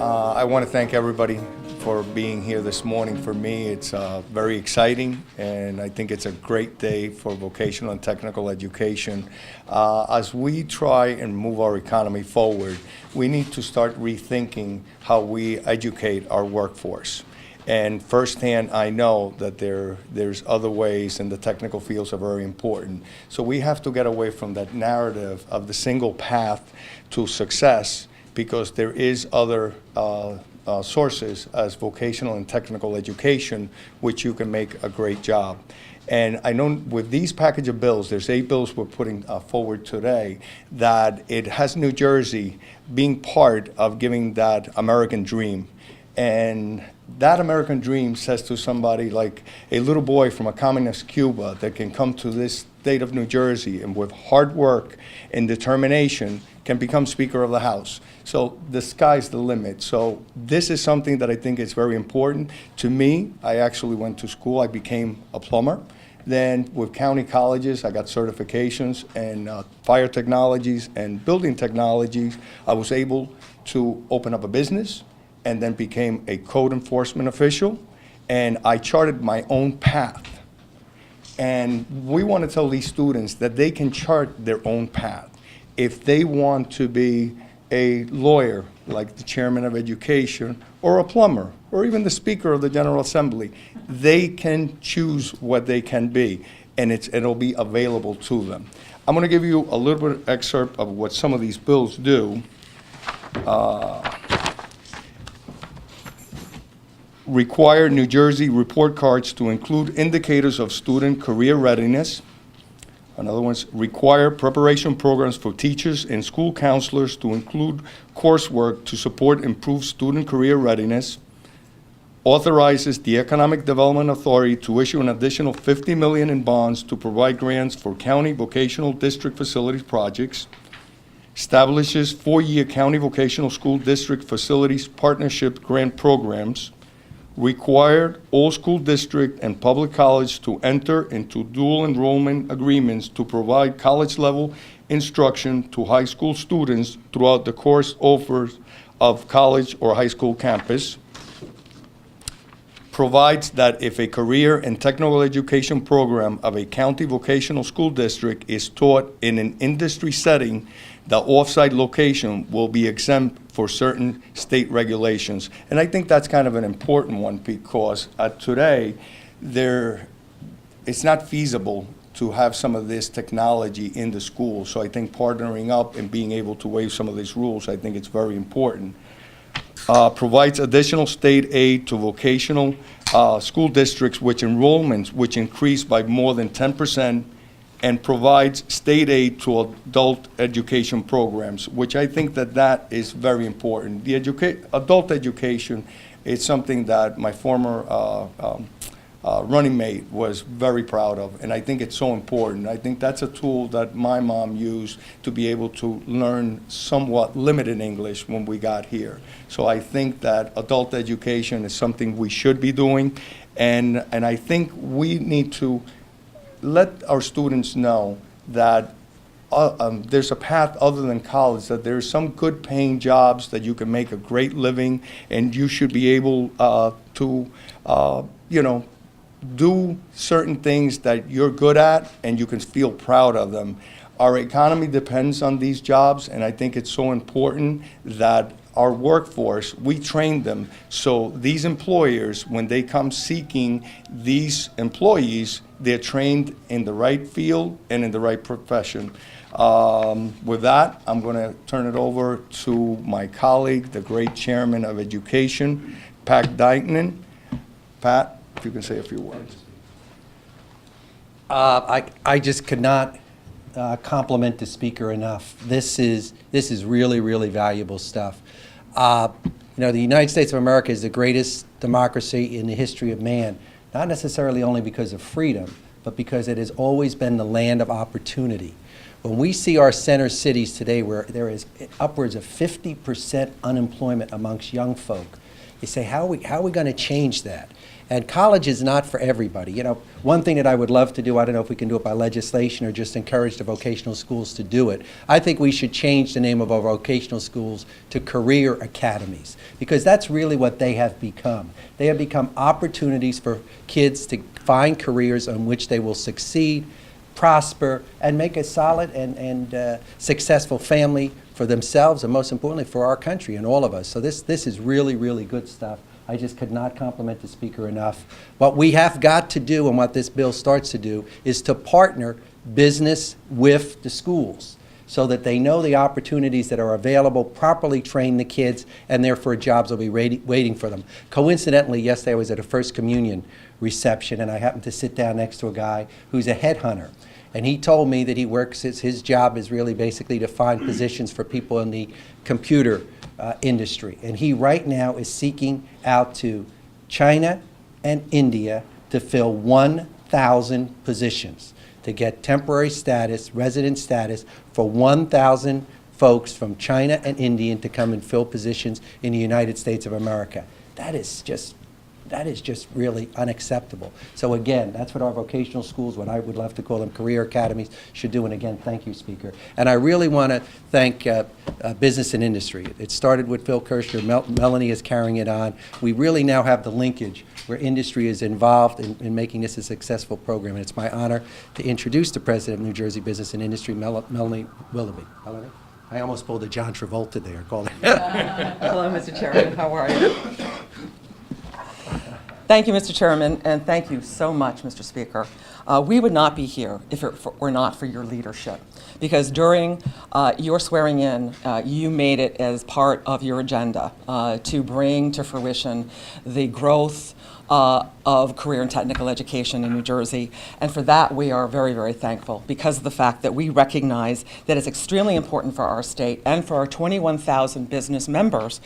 I want to thank everybody for being here this morning. For me, it's very exciting, and I think it's a great day for vocational and technical education. As we try and move our economy forward, we need to start rethinking how we educate our workforce. And firsthand, I know that there's other ways, and the technical fields are very important. So we have to get away from that narrative of the single path to success, because there is other sources as vocational and technical education, which you can make a great job. And I know with these package of bills, there's 8 bills we're putting forward today, that it has New Jersey being part of giving that American dream. And that American dream says to somebody like a little boy from a communist Cuba that can come to this state of New Jersey and with hard work and determination can become Speaker of the House. So the sky's the limit. So this is something that I think is very important. To me, I actually went to school. I became a plumber. Then with county colleges, I got certifications in fire technologies and building technologies. I was able to open up a business and then became a code enforcement official. And I charted my own path. And we want to tell these students that they can chart their own path. If they want to be a lawyer, like the chairman of education, or a plumber, or even the Speaker of the General Assembly, they can choose what they can be, and it'll be available to them. I'm going to give you a little bit of excerpt of what some of these bills do. Require New Jersey report cards to include indicators of student career readiness. Another one's require preparation programs for teachers and school counselors to include coursework to support improved student career readiness. Authorizes the Economic Development Authority to issue an additional $50 million in bonds to provide grants for county vocational district facilities projects. Establishes 4-year county vocational school district facilities partnership grant programs. Required all school district and public college to enter into dual enrollment agreements to provide college-level instruction to high school students throughout the course offers of college or high school campus. Provides that if a career and technical education program of a county vocational school district is taught in an industry setting, the off-site location will be exempt for certain state regulations. And I think that's kind of an important one, because today, it's not feasible to have some of this technology in the school. So I think partnering up and being able to waive some of these rules, I think it's very important. Provides additional state aid to vocational school districts which enrollments which increase by more than 10%, and provides state aid to adult education programs, which I think that is very important. The adult education is something that my former running mate was very proud of, and I think it's so important. I think that's a tool that my mom used to be able to learn somewhat limited English when we got here. So I think that adult education is something we should be doing, and I think we need to let our students know that there's a path other than college, that there's some good paying jobs that you can make a great living, and you should be able to do certain things that you're good at and you can feel proud of them. Our economy depends on these jobs, and I think it's so important that our workforce, we train them so these employers, when they come seeking these employees, they're trained in the right field and in the right profession. With that, I'm going to turn it over to my colleague, the great chairman of education, Pat Diegnan. Pat, if you can say a few words. I just could not compliment the speaker enough. This is really, really valuable stuff. The United States of America is the greatest democracy in the history of man, not necessarily only because of freedom, but because it has always been the land of opportunity. When we see our center cities today where there is upwards of 50% unemployment amongst young folk, You say, how are we going to change that? And college is not for everybody. You know, one thing that I would love to do, I don't know if we can do it by legislation or just encourage the vocational schools to do it. I think we should change the name of our vocational schools to career academies, because that's really what they have become. They have become opportunities for kids to find careers on which they will succeed, prosper, and make a solid and successful family for themselves, and most importantly for our country and all of us. So this is really, really good stuff. I just could not compliment the speaker enough. What we have got to do, and what this bill starts to do, is to partner business with the schools so that they know the opportunities that are available, properly train the kids, and therefore jobs will be waiting for them. Coincidentally, yesterday I was at a First Communion reception, and I happened to sit down next to a guy who's a headhunter. And he told me that he works, his job is really basically to find positions for people in the computer industry. And he right now is seeking out to China and India to fill 1,000 positions, to get temporary status, resident status for 1,000 folks from China and India to come and fill positions in the United States of America. That is just really unacceptable. So again, that's what our vocational schools, what I would love to call them career academies, should do. And again, thank you, Speaker. And I really want to thank business and industry. It started with Phil Kirschner. Melanie is carrying it on. We really now have the linkage where industry is involved in making this a successful program. And it's my honor to introduce the President of New Jersey Business and Industry, Melanie Willoughby. Melanie? I almost pulled a John Travolta there. Hello, Mr. Chairman. How are you? Thank you, Mr. Chairman, and thank you so much, Mr. Speaker. We would not be here if it were not for your leadership, because during your swearing in, you made it as part of your agenda to bring to fruition the growth of career and technical education in New Jersey. And for that, we are very, very thankful, because of the fact that we recognize that it's extremely important for our state and for our 21,000 business members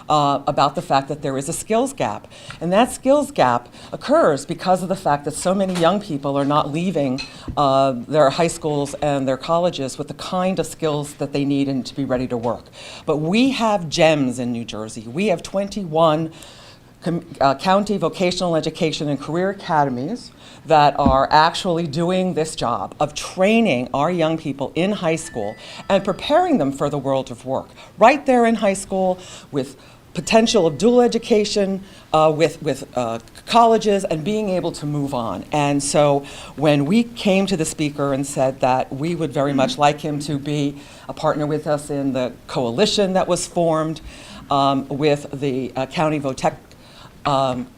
about the fact that there is a skills gap. And that skills gap occurs because of the fact that so many young people are not leaving their high schools and their colleges with the kind of skills that they need and to be ready to work. But we have gems in New Jersey. We have 21 county vocational education and career academies that are actually doing this job of training our young people in high school and preparing them for the world of work. Right there in high school, with potential of dual education, with colleges, and being able to move on. And so when we came to the Speaker and said that we would very much like him to be a partner with us in the coalition that was formed with the County Votech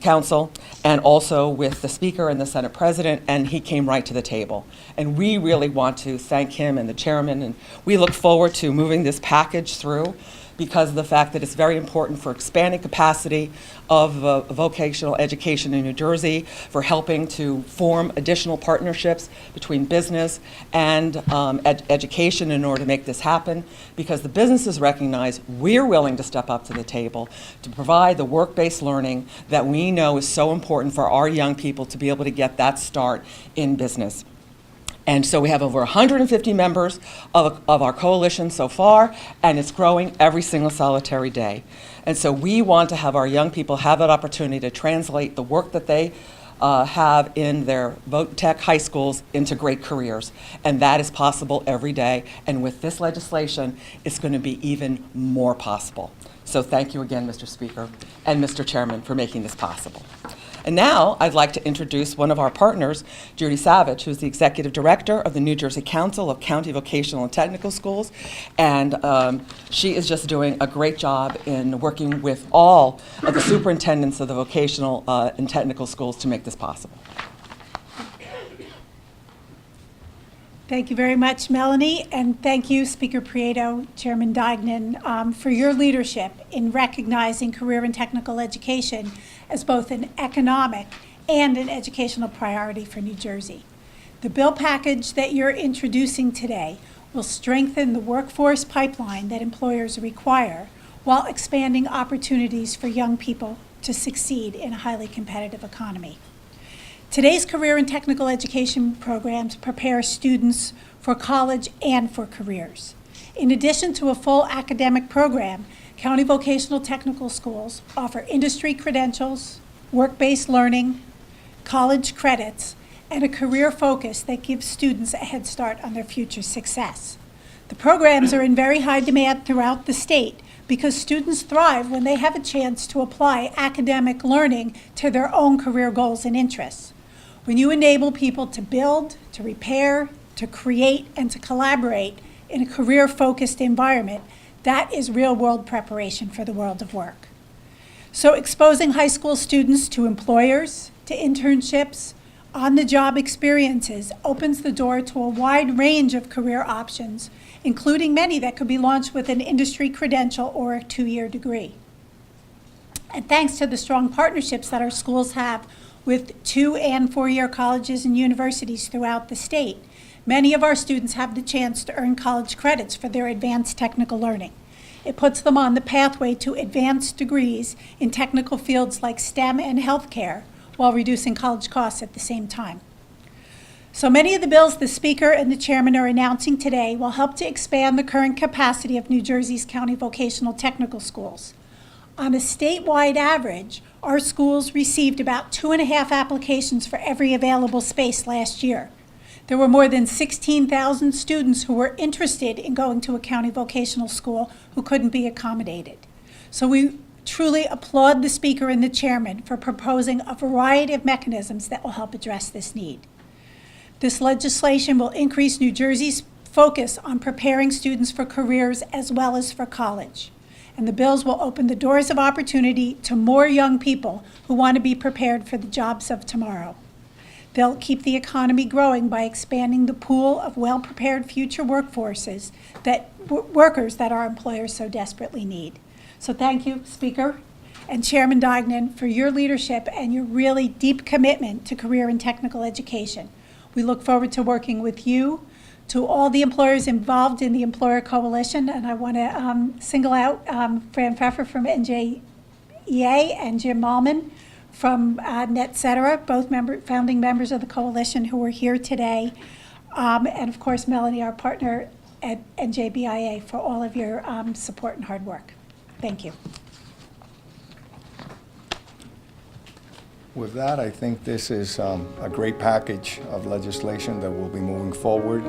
Council, and also with the Speaker and the Senate President, and he came right to the table. And we really want to thank him and the Chairman, and we look forward to moving this package through, because of the fact that it's very important for expanding capacity of vocational education in New Jersey, for helping to form additional partnerships between business and education in order to make this happen, because the businesses recognize we're willing to step up to the table to provide the work-based learning that we know is so important for our young people to be able to get that start in business. And so we have over 150 members of our coalition so far, and it's growing every single solitary day. And so we want to have our young people have that opportunity to translate the work that they have in their Voc-Tech high schools into great careers. And that is possible every day. And with this legislation, it's going to be even more possible. So thank you again, Mr. Speaker and Mr. Chairman, for making this possible. And now I'd like to introduce one of our partners, Judy Savage, who's the Executive Director of the New Jersey Council of County Vocational and Technical Schools. And she is just doing a great job in working with all of the superintendents of the vocational and technical schools to make this possible. Thank you very much, Melanie, and thank you, Speaker Prieto, Chairman Diegnan, for your leadership in recognizing career and technical education as both an economic and an educational priority for New Jersey. The bill package that you're introducing today will strengthen the workforce pipeline that employers require while expanding opportunities for young people to succeed in a highly competitive economy. Today's career and technical education programs prepare students for college and for careers. In addition to a full academic program, County vocational technical schools offer industry credentials, work-based learning, college credits, and a career focus that gives students a head start on their future success. The programs are in very high demand throughout the state because students thrive when they have a chance to apply academic learning to their own career goals and interests. When you enable people to build, to repair, to create, and to collaborate in a career-focused environment, that is real-world preparation for the world of work. So exposing high school students to employers, to internships, on-the-job experiences opens the door to a wide range of career options, including many that could be launched with an industry credential or a 2-year degree. And thanks to the strong partnerships that our schools have with 2- and 4-year colleges and universities throughout the state, many of our students have the chance to earn college credits for their advanced technical learning. It puts them on the pathway to advanced degrees in technical fields like STEM and healthcare, while reducing college costs at the same time. So many of the bills the Speaker and the Chairman are announcing today will help to expand the current capacity of New Jersey's county vocational technical schools. On a statewide average, our schools received about 2.5 applications for every available space last year. There were more than 16,000 students who were interested in going to a county vocational school who couldn't be accommodated. So we truly applaud the Speaker and the Chairman for proposing a variety of mechanisms that will help address this need. This legislation will increase New Jersey's focus on preparing students for careers as well as for college. And the bills will open the doors of opportunity to more young people who want to be prepared for the jobs of tomorrow. They'll keep the economy growing by expanding the pool of well-prepared future workforces workers that our employers so desperately need. So thank you, Speaker and Chairman Diegnan, for your leadership and your really deep commitment to career and technical education. We look forward to working with you, to all the employers involved in the Employer Coalition, and I want to single out Fran Pfeffer from NJBIA and Jim Malman from NetCetera, both founding members of the coalition who are here today, and of course Melanie, our partner at NJBIA, for all of your support and hard work. Thank you. With that, I think this is a great package of legislation that will be moving forward.